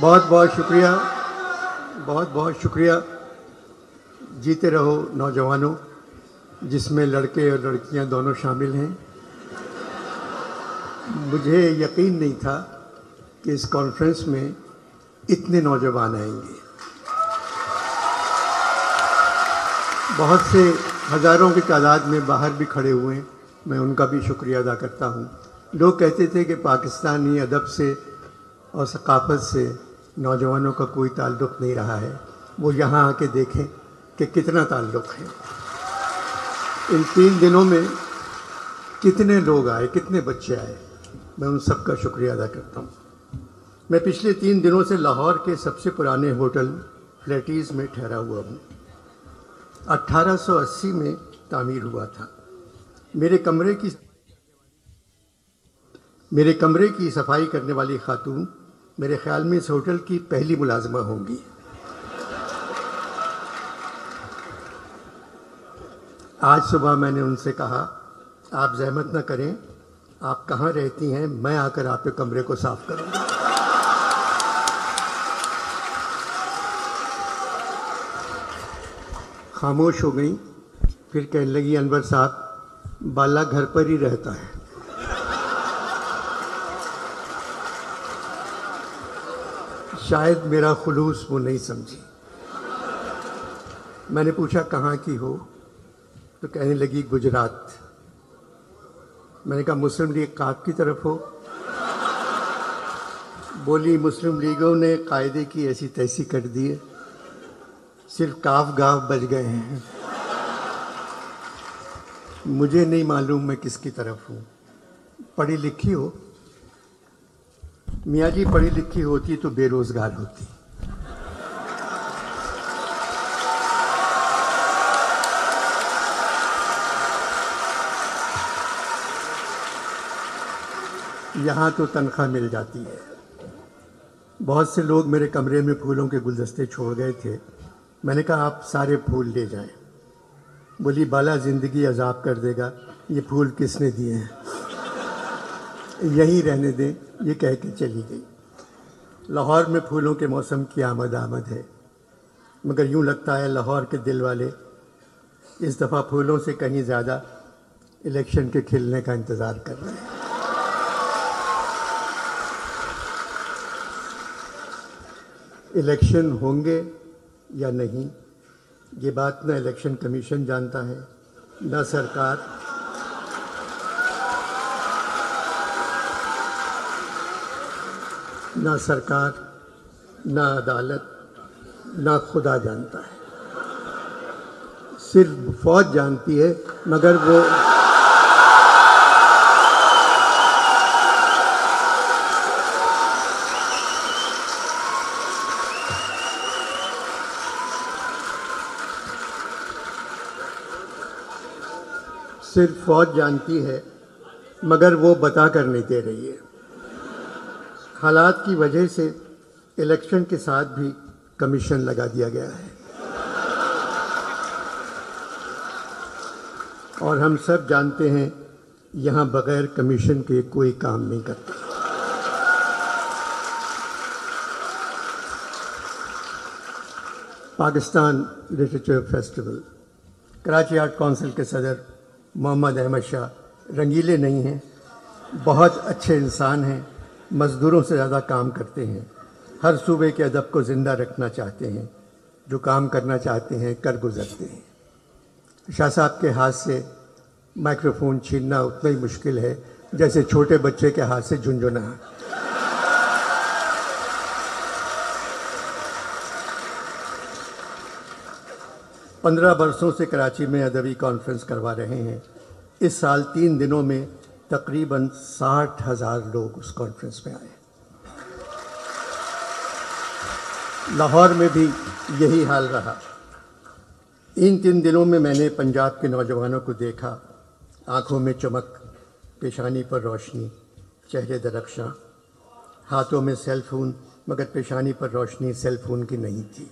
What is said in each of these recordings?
بہت بہت شکریہ، بہت بہت شکریہ۔ جیتے رہو نوجوانوں، جس میں لڑکے اور لڑکیاں دونوں شامل ہیں۔ مجھے یقین نہیں تھا کہ اس کانفرنس میں اتنے نوجوان آئیں گے۔ بہت سے ہزاروں کی تعداد میں باہر بھی کھڑے ہوئے ہیں، میں ان کا بھی شکریہ ادا کرتا ہوں۔ لوگ کہتے تھے کہ پاکستانی ادب سے اور ثقافت سے نوجوانوں کا کوئی تعلق نہیں رہا ہے، وہ یہاں آ کے دیکھیں کہ کتنا تعلق ہے۔ ان 3 دنوں میں کتنے لوگ آئے، کتنے بچے آئے، میں ان سب کا شکریہ ادا کرتا ہوں۔ میں پچھلے 3 دنوں سے لاہور کے سب سے پرانے ہوٹل فلیٹیز میں ٹھہرا ہوا ہوں۔ 1880 میں تعمیر ہوا تھا۔ میرے کمرے کی صفائی کرنے والی خاتون میرے خیال میں اس ہوٹل کی پہلی ملازمہ ہوں گی۔ آج صبح میں نے ان سے کہا، آپ زحمت نہ کریں، آپ کہاں رہتی ہیں، میں آ کر آپ کے کمرے کو صاف کروں گا۔ خاموش ہو گئیں، پھر کہنے لگی، انور صاحب بالا گھر پر ہی رہتا ہے۔ شاید میرا خلوص وہ نہیں سمجھی۔ میں نے پوچھا کہاں کی ہو، تو کہنے لگی گجرات۔ میں نے کہا مسلم لیگ قاف کی طرف ہو؟ بولی مسلم لیگوں نے قاعدے کی ایسی تیسی کر دی ہے، صرف کاف گاف بچ گئے ہیں۔ مجھے نہیں معلوم میں کس کی طرف ہوں۔ پڑھی لکھی ہو؟ میاں جی پڑھی لکھی ہوتی تو بے روزگار ہوتی۔ یہاں تو تنخواہ مل جاتی ہے۔ بہت سے لوگ میرے کمرے میں پھولوں کے گلدستے چھوڑ گئے تھے۔ میں نے کہا آپ سارے پھول لے جائیں۔ بولی بالا زندگی عذاب کر دے گا، یہ پھول کس نے دیے ہیں، یہیں رہنے دیں، یہ کہہ کے چلی گئی۔ لاہور میں پھولوں کے موسم کی آمد ہے، مگر یوں لگتا ہے لاہور کے دل والے اس دفعہ پھولوں سے کہیں زیادہ الیکشن کے کھلنے کا انتظار کر رہے ہیں۔ الیکشن ہوں گے یا نہیں، یہ بات نہ الیکشن کمیشن جانتا ہے، نہ سرکار، نہ عدالت، نہ خدا جانتا ہے۔ صرف فوج جانتی ہے، مگر وہ بتا کر نہیں دے رہی ہے۔ حالات کی وجہ سے الیکشن کے ساتھ بھی کمیشن لگا دیا گیا ہے، اور ہم سب جانتے ہیں یہاں بغیر کمیشن کے کوئی کام نہیں کرتا۔ Pakistan literature festival, Karachi art council کے صدر محمد احمد شاہ رنگیلے نہیں ہیں، بہت اچھے انسان ہیں، مزدوروں سے زیادہ کام کرتے ہیں، ہر صوبے کے ادب کو زندہ رکھنا چاہتے ہیں، جو کام کرنا چاہتے ہیں کر گزرتے ہیں۔ شاہ صاحب کے ہاتھ سے مائکروفون چھیننا اتنا ہی مشکل ہے جیسے چھوٹے بچے کے ہاتھ سے جھنجھنا۔ 15 برسوں سے کراچی میں ادبی کانفرنس کروا رہے ہیں۔ اس سال 3 دنوں میں تقریباً 60,000 لوگ اس کانفرنس میں آئے۔ لاہور میں بھی یہی حال رہا۔ ان 3 دنوں میں نے پنجاب کے نوجوانوں کو دیکھا، آنکھوں میں چمک، پیشانی پر روشنی، چہرے درخشاں، ہاتھوں میں سیل فون، مگر پیشانی پر روشنی سیل فون کی نہیں تھی۔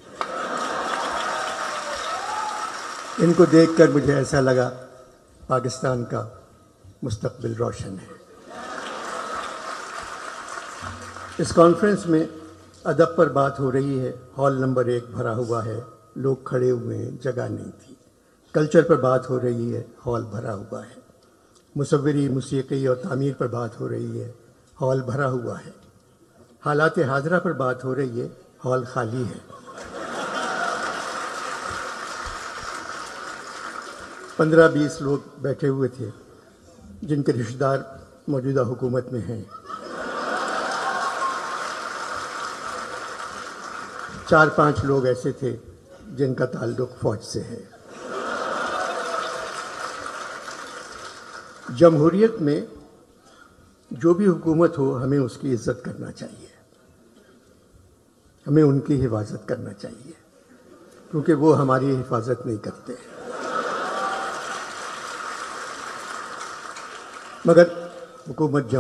ان کو دیکھ کر مجھے ایسا لگا پاکستان کا مستقبل روشن ہے۔ اس کانفرنس میں ادب پر بات ہو رہی ہے، ہال نمبر 1 بھرا ہوا ہے، لوگ کھڑے ہوئے ہیں، جگہ نہیں تھی۔ کلچر پر بات ہو رہی ہے، ہال بھرا ہوا ہے۔ مصوری، موسیقی اور تعمیر پر بات ہو رہی ہے، ہال بھرا ہوا ہے۔ حالات حاضرہ پر بات ہو رہی ہے، ہال خالی ہے۔ 15-20 لوگ بیٹھے ہوئے تھے جن کے رشتہ دار موجودہ حکومت میں ہیں۔ 4-5 لوگ ایسے تھے جن کا تعلق فوج سے ہے۔ جمہوریت میں جو بھی حکومت ہو، ہمیں اس کی عزت کرنا چاہیے، ہمیں ان کی حفاظت کرنا چاہیے، کیونکہ وہ ہماری حفاظت نہیں کرتے۔ مگر حکومت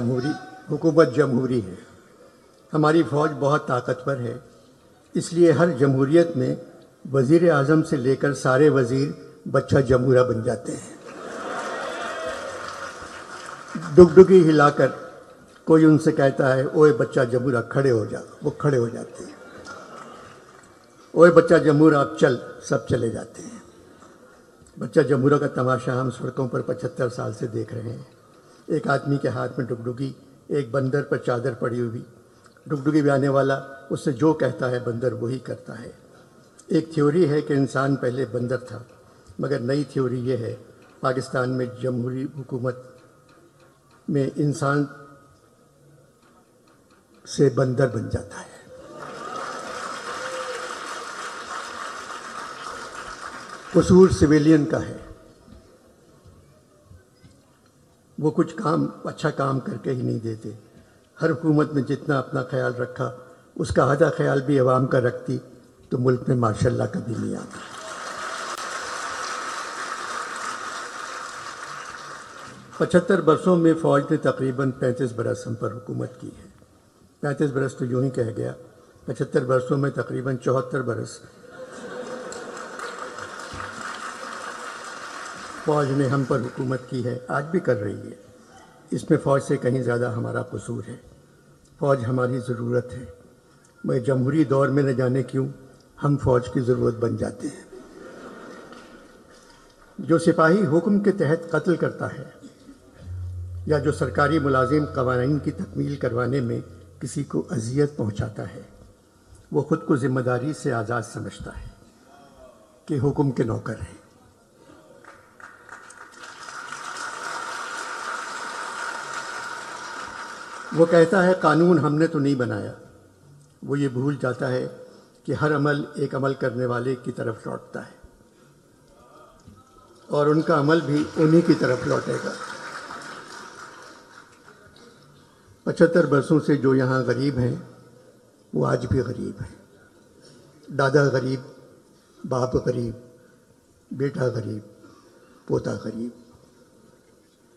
جمہوری ہے، ہماری فوج بہت طاقتور ہے، اس لیے ہر جمہوریت میں وزیر اعظم سے لے کر سارے وزیر بچہ جمہورہ بن جاتے ہیں۔ ڈگڈگی ہلا کر کوئی ان سے کہتا ہے اوئے بچہ جمہورہ کھڑے ہو جا، وہ کھڑے ہو جاتے ہیں۔ اوئے بچہ جمہورہ اب چل، سب چلے جاتے ہیں۔ بچہ جمہورہ کا تماشا ہم سڑکوں پر 75 سال سے دیکھ رہے ہیں۔ ایک آدمی کے ہاتھ میں ڈگڈگی، ایک بندر پر چادر پڑی ہوئی، ڈگڈگی بجانے والا اس سے جو کہتا ہے بندر وہی کرتا ہے۔ ایک تھیوری ہے کہ انسان پہلے بندر تھا، مگر نئی تھیوری یہ ہے پاکستان میں جمہوری حکومت میں انسان سے بندر بن جاتا ہے۔ قصور سویلین کا ہے، وہ کچھ اچھا کام کر کے ہی نہیں دیتے۔ ہر حکومت میں جتنا اپنا خیال رکھا، اس کا آدھا خیال بھی عوام کا رکھتی تو ملک میں ماشاءاللہ کبھی نہیں آتا۔ 75 برسوں میں فوج نے تقریباً 35 برس ہم پر حکومت کی ہے۔ 35 برس تو یوں ہی کہہ گیا، 75 برسوں میں تقریباً 74 برس فوج نے ہم پر حکومت کی ہے، آج بھی کر رہی ہے۔ اس میں فوج سے کہیں زیادہ ہمارا قصور ہے۔ فوج ہماری ضرورت ہے، مگر جمہوری دور میں نہ جانے کیوں ہم فوج کی ضرورت بن جاتے ہیں۔ جو سپاہی حکم کے تحت قتل کرتا ہے یا جو سرکاری ملازم قوانین کی تکمیل کروانے میں کسی کو اذیت پہنچاتا ہے، وہ خود کو ذمہ داری سے آزاد سمجھتا ہے کہ حکم کے نوکر ہیں۔ وہ کہتا ہے قانون ہم نے تو نہیں بنایا، وہ یہ بھول جاتا ہے کہ ہر عمل ایک عمل کرنے والے کی طرف لوٹتا ہے اور ان کا عمل بھی انہی کی طرف لوٹے گا۔ 75 برسوں سے جو یہاں غریب ہیں وہ آج بھی غریب ہیں۔ دادا غریب، باپ غریب، بیٹا غریب، پوتا غریب،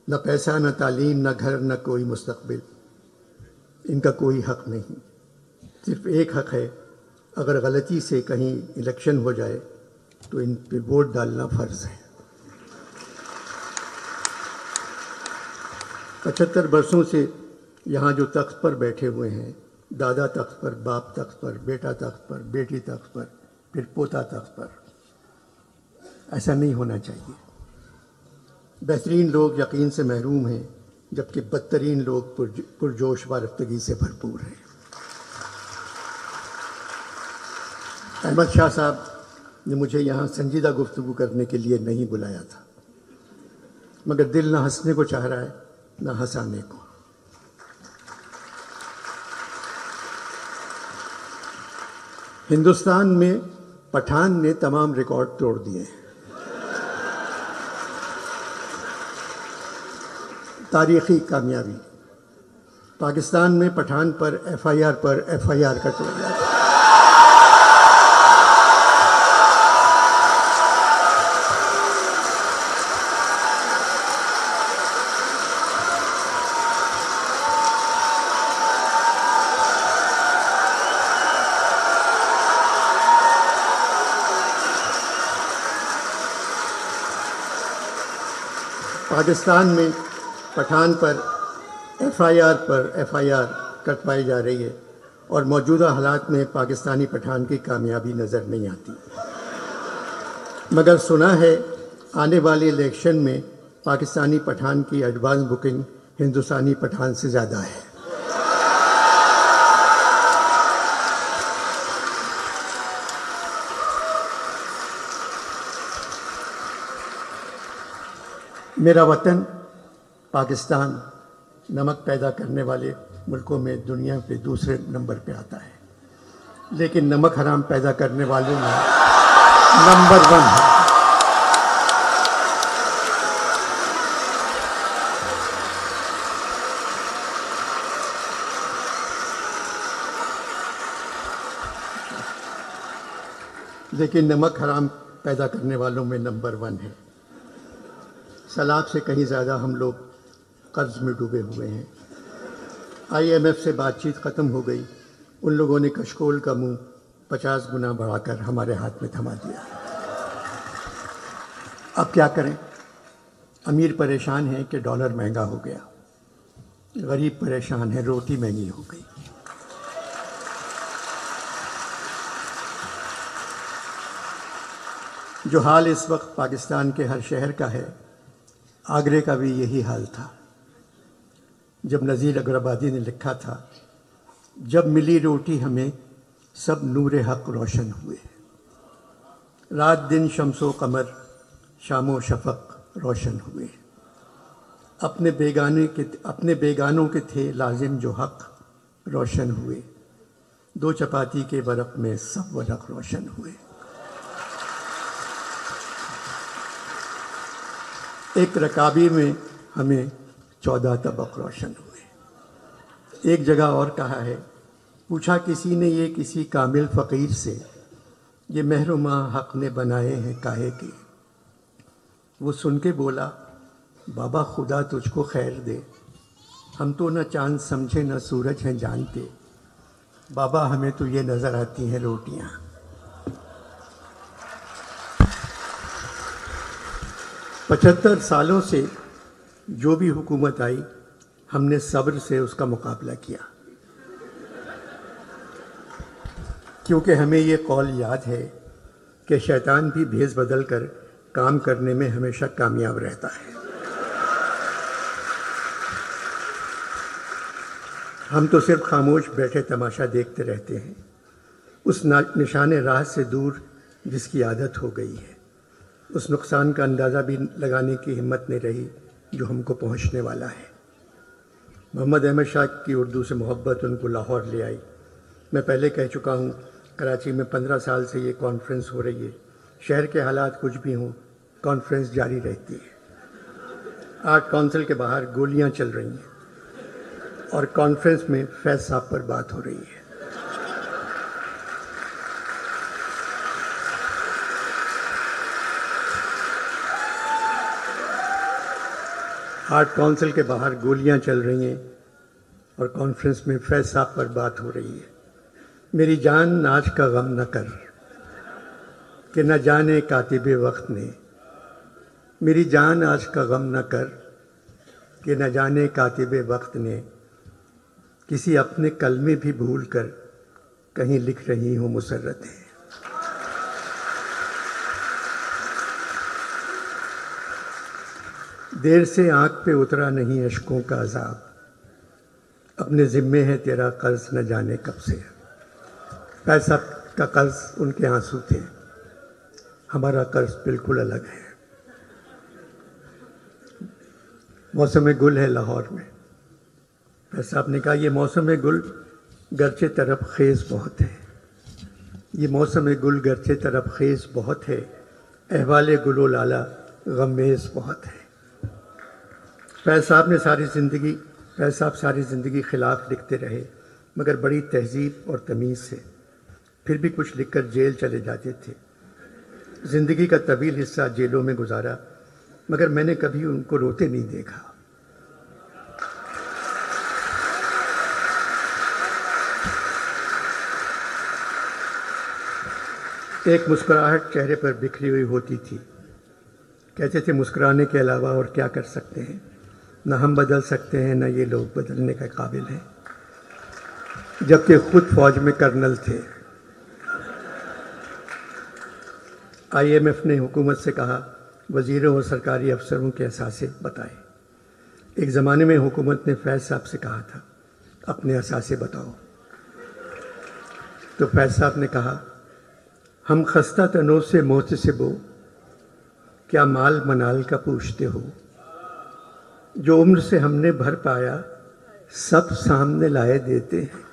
نہ پیسہ، نہ تعلیم، نہ گھر، نہ کوئی مستقبل۔ ان کا کوئی حق نہیں، صرف ایک حق ہے، اگر غلطی سے کہیں الیکشن ہو جائے تو ان پہ ووٹ ڈالنا فرض ہے۔ 75 برسوں سے یہاں جو تخت پر بیٹھے ہوئے ہیں، دادا تخت پر، باپ تخت پر، بیٹا تخت پر، بیٹی تخت پر، پھر پوتا تخت پر، ایسا نہیں ہونا چاہیے۔ بہترین لوگ یقین سے محروم ہیں، جبکہ بدترین لوگ پرجوش وارفتگی سے بھرپور ہیں۔ احمد شاہ صاحب نے مجھے یہاں سنجیدہ گفتگو کرنے کے لیے نہیں بلایا تھا، مگر دل نہ ہنسنے کو چاہ رہا ہے نہ ہنسانے کو۔ ہندوستان میں پٹھان نے تمام ریکارڈ توڑ دیے ہیں۔ تاریخی کامیابی، پاکستان میں پٹھان پر ایف آئی آر کٹ ہو گیا۔ پاکستان میں پٹھان پر ایف آئی آر کٹوائی جا رہی ہے اور موجودہ حالات میں پاکستانی پٹھان کی کامیابی نظر نہیں آتی، مگر سنا ہے آنے والے الیکشن میں پاکستانی پٹھان کی ایڈوانس بکنگ ہندوستانی پٹھان سے زیادہ ہے۔ میرا وطن پاکستان نمک پیدا کرنے والے ملکوں میں دنیا پہ دوسرے نمبر پہ آتا ہے، لیکن نمک حرام پیدا کرنے والوں میں نمبر 1 ہے۔ لیکن نمک حرام پیدا کرنے والوں میں نمبر 1 ہے۔ سیلاب سے کہیں زیادہ ہم لوگ قرض میں ڈوبے ہوئے ہیں۔ IMF سے بات چیت ختم ہو گئی، ان لوگوں نے کشکول کا منہ 50 گنا بڑھا کر ہمارے ہاتھ میں تھما دیا۔ اب کیا کریں؟ امیر پریشان ہیں کہ ڈالر مہنگا ہو گیا، غریب پریشان ہے روٹی مہنگی ہو گئی۔ جو حال اس وقت پاکستان کے ہر شہر کا ہے، آگرے کا بھی یہی حال تھا جب نذیر اگرآبادی نے لکھا تھا، جب ملی روٹی ہمیں سب نور حق روشن ہوئے، رات دن شمس و قمر شام و شفق روشن ہوئے، اپنے بیگانوں کے تھے لازم جو حق روشن ہوئے، 2 چپاتی کے ورق میں سب ورق روشن ہوئے۔ ایک رکابی میں ہمیں 14 طبق روشن ہوئے۔ ایک جگہ اور کہا ہے، پوچھا کسی نے یہ کسی کامل فقیر سے، یہ مہر و ماہ حق نے بنائے ہیں کاہے کے؟ وہ سن کے بولا، بابا خدا تجھ کو خیر دے، ہم تو نہ چاند سمجھے نہ سورج ہیں جانتے، بابا ہمیں تو یہ نظر آتی ہیں روٹیاں۔ 75 سالوں سے جو بھی حکومت آئی، ہم نے صبر سے اس کا مقابلہ کیا، کیونکہ ہمیں یہ قول یاد ہے کہ شیطان بھی بھیس بدل کر کام کرنے میں ہمیشہ کامیاب رہتا ہے۔ ہم تو صرف خاموش بیٹھے تماشا دیکھتے رہتے ہیں، اس نشان راہ سے دور جس کی عادت ہو گئی ہے، اس نقصان کا اندازہ بھی لگانے کی ہمت نہیں رہی جو ہم کو پہنچنے والا ہے۔ محمد احمد شاہ کی اردو سے محبت ان کو لاہور لے آئی۔ میں پہلے کہہ چکا ہوں، کراچی میں 15 سال سے یہ کانفرنس ہو رہی ہے، شہر کے حالات کچھ بھی ہوں، کانفرنس جاری رہتی ہے۔ آرٹ کونسل کے باہر گولیاں چل رہی ہیں اور کانفرنس میں فیض صاحب پر بات ہو رہی ہے۔ آرٹ کونسل کے باہر گولیاں چل رہی ہیں اور کانفرنس میں فیض صاحب پر بات ہو رہی ہے۔ میری جان آج کا غم نہ کر کہ نہ جانے کاتب وقت نے، میری جان آج کا غم نہ کر کہ نہ جانے کاتب وقت نے، کسی اپنے کلمے بھی بھول کر کہیں لکھ رہی ہوں مسرتیں۔ دیر سے آنکھ پہ اترا نہیں اشکوں کا عذاب، اپنے ذمے ہے تیرا قرض نہ جانے کب سے۔ پیسہ کا قرض ان کے آنسو تھے، ہمارا قرض بالکل الگ ہے۔ موسم گل ہے لاہور میں، پیسہ صاحب نے کہا یہ موسم گل گرچہ طرف خیز بہت ہے، یہ موسم گل گرچہ طرف خیز بہت ہے، احوال گل و لالا غمیز بہت ہے۔ فیض صاحب ساری زندگی خلاف لکھتے رہے، مگر بڑی تہذیب اور تمیز سے، پھر بھی کچھ لکھ کر جیل چلے جاتے تھے۔ زندگی کا طویل حصہ جیلوں میں گزارا، مگر میں نے کبھی ان کو روتے نہیں دیکھا۔ ایک مسکراہٹ چہرے پر بکھری ہوئی ہوتی تھی، کہتے تھے مسکرانے کے علاوہ اور کیا کر سکتے ہیں، نہ ہم بدل سکتے ہیں نہ یہ لوگ بدلنے کے قابل ہیں۔ جبکہ خود فوج میں کرنل تھے۔ IMF نے حکومت سے کہا وزیروں اور سرکاری افسروں کے اثاثے بتائیں۔ ایک زمانے میں حکومت نے فیض صاحب سے کہا تھا اپنے اثاثے بتاؤ، تو فیض صاحب نے کہا ہم خستہ تنوں سے محتسب ہو، کیا مال منال کا پوچھتے ہو، جو عمر سے ہم نے بھر پایا سب سامنے لائے دیتے ہیں۔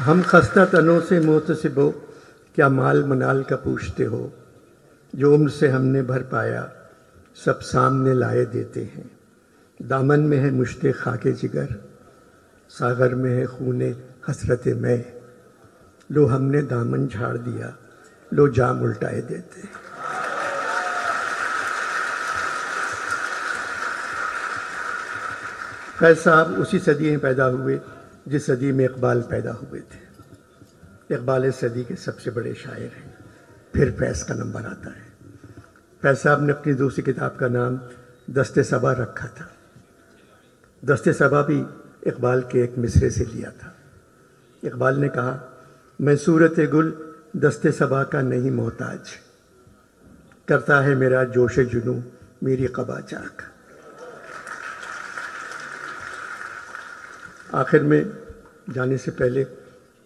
ہم خستہ تنوں سے محتسب ہو، کیا مال منال کا پوچھتے ہو، جو عمر سے ہم نے بھر پایا سب سامنے لائے دیتے ہیں۔ دامن میں ہے مشت خاک جگر، ساغر میں ہے خون حسرت میں، لو ہم نے دامن جھاڑ دیا، لو جام الٹائے دیتے ہیں۔ فیض صاحب اسی صدی میں پیدا ہوئے جس صدی میں اقبال پیدا ہوئے تھے۔ اقبال اس صدی کے سب سے بڑے شاعر ہیں، پھر فیض کا نمبر آتا ہے۔ فیض صاحب نے اپنی دوسری کتاب کا نام دست صبا رکھا تھا۔ دست صبا بھی اقبال کے ایک مصرے سے لیا تھا۔ اقبال نے کہا میں صورت گل دست صبا کا نہیں محتاج، کرتا ہے میرا جوش جنوں میری قبا چاک۔ آخر میں جانے سے پہلے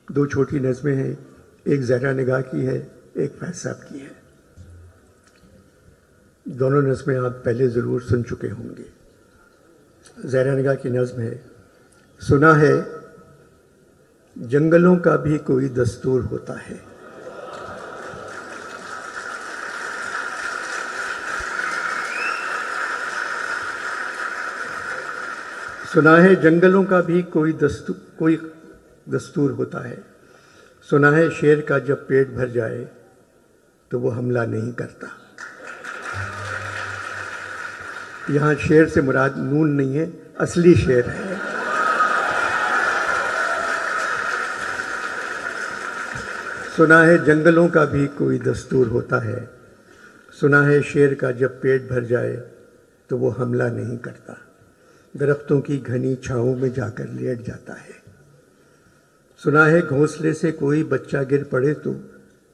دو چھوٹی نظمیں ہیں، ایک زہرا نگاہ کی ہے، ایک فیض صاحب کی ہے۔ دونوں نظمیں آپ پہلے ضرور سن چکے ہوں گے۔ زہرا نگاہ کی نظم ہے، سنا ہے جنگلوں کا بھی کوئی دستور ہوتا ہے، سنا ہے جنگلوں کا بھی کوئی دستور ہوتا ہے، سنا ہے شیر کا جب پیٹ بھر جائے تو وہ حملہ نہیں کرتا۔ یہاں شیر سے مراد نون نہیں ہے، اصلی شیر ہے۔ سنا ہے جنگلوں کا بھی کوئی دستور ہوتا ہے، سنا ہے شیر کا جب پیٹ بھر جائے تو وہ حملہ نہیں کرتا، درختوں کی گھنی چھاؤں میں جا کر لیٹ جاتا ہے۔ سنا ہے گھونسلے سے کوئی بچہ گر پڑے تو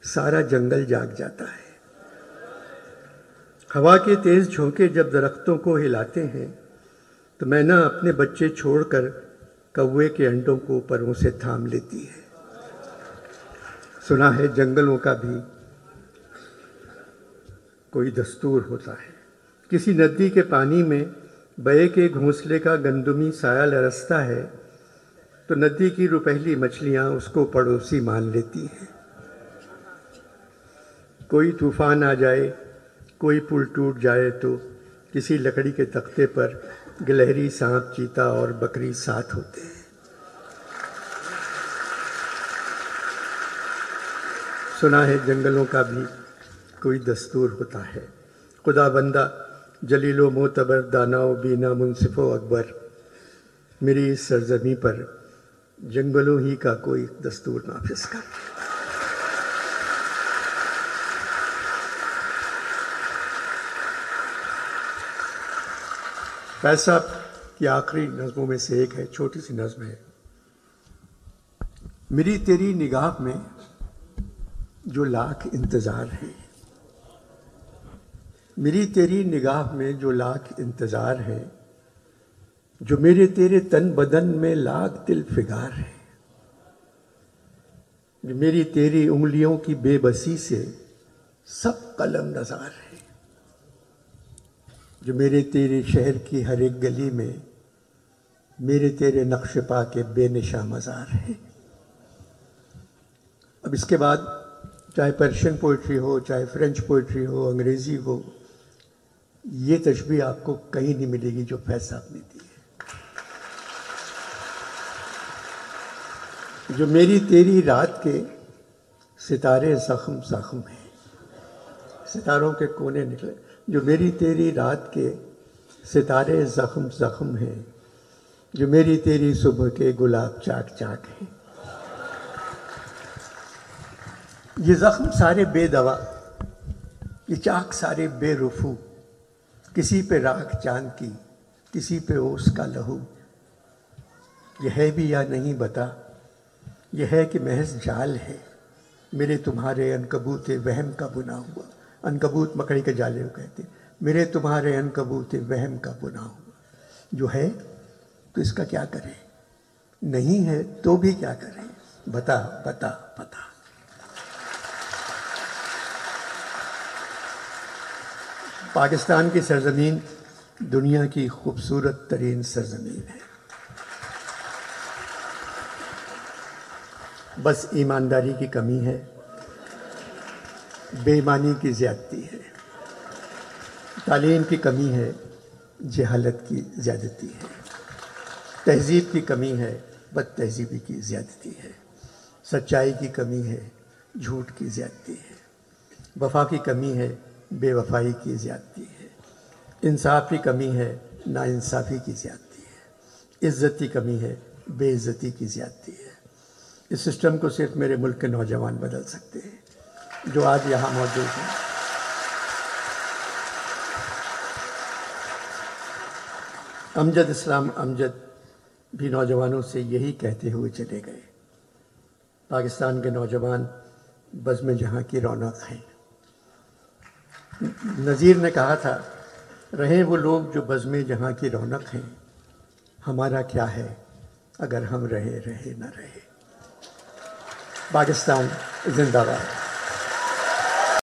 سارا جنگل جاگ جاتا ہے۔ ہوا کے تیز جھونکے جب درختوں کو ہلاتے ہیں تو مینا اپنے بچے چھوڑ کر کوے کے انڈوں کو پروں سے تھام لیتی ہے۔ سنا ہے جنگلوں کا بھی کوئی دستور ہوتا ہے۔ کسی ندی کے پانی میں بے کے گھونسلے کا گندمی سایہ لرزتا ہے تو ندی کی روپہلی مچھلیاں اس کو پڑوسی مان لیتی ہیں۔ کوئی طوفان آ جائے، کوئی پل ٹوٹ جائے تو کسی لکڑی کے تختے پر گلہری سانپ چیتا اور بکری ساتھ ہوتے ہیں۔ سنا ہے جنگلوں کا بھی کوئی دستور ہوتا ہے۔ خدا بندہ جلیل و معتبر دانا و بینا منصف و اکبر، میری اس سرزمین پر جنگلوں ہی کا کوئی دستور نافذ کر۔ فیض صاحب کی آخری نظموں میں سے ایک ہے، چھوٹی سی نظم ہے، میری تیری نگاہ میں جو لاکھ انتظار ہے، میری تیری نگاہ میں جو لاکھ انتظار ہے، جو میرے تیرے تن بدن میں لاکھ دل فگار ہے، جو میری تیری انگلیوں کی بے بسی سے سب قلم نظار ہے، جو میرے تیرے شہر کی ہر ایک گلی میں میرے تیرے نقش پا کے بے نشاں مزار ہے۔ اب اس کے بعد چاہے پرشین پوئٹری ہو، چاہے فرینچ پوئٹری ہو، انگریزی ہو، یہ تشبیہ آپ کو کہیں نہیں ملے گی جو فیض صاحب نے دی ہے۔ جو میری تیری رات کے ستارے زخم زخم ہیں، ستاروں کے کونے نکلے، جو میری تیری رات کے ستارے زخم زخم ہیں، جو میری تیری صبح کے گلاب چاک چاک ہیں۔ یہ زخم سارے بے دوا، یہ چاک سارے بے رفو، کسی پہ راکھ چاند کی، کسی پہ اوس کا لہو، یہ ہے بھی یا نہیں بتا، یہ ہے کہ محض جال ہے میرے تمہارے عنکبوت وہم کا بنا ہوا. عنکبوت مکڑی کے جالے کو کہتے ہیں. میرے تمہارے عنکبوت وہم کا بنا ہوا. جو ہے تو اس کا کیا کریں، نہیں ہے تو بھی کیا کریں، بتا بتا بتا. پاکستان کی سرزمین دنیا کی خوبصورت ترین سرزمین ہے. بس ایمانداری کی کمی ہے، بے ایمانی کی زیادتی ہے، تعلیم کی کمی ہے، جہالت کی زیادتی ہے، تہذیب کی کمی ہے، بد تہذیبی کی زیادتی ہے، سچائی کی کمی ہے، جھوٹ کی زیادتی ہے، وفا کی کمی ہے، بے وفائی کی زیادتی ہے، انصاف کی کمی ہے، ناانصافی کی زیادتی ہے، عزت کی کمی ہے، بے عزتی کی زیادتی ہے. اس سسٹم کو صرف میرے ملک کے نوجوان بدل سکتے ہیں جو آج یہاں موجود ہیں. امجد اسلام امجد بھی نوجوانوں سے یہی کہتے ہوئے چلے گئے. پاکستان کے نوجوان بزم جہاں کی رونق ہیں. نذیر نے کہا تھا، رہیں وہ لوگ جو بزم جہاں کی رونق ہیں، ہمارا کیا ہے اگر ہم رہے نہ رہے. پاکستان زندہ باد.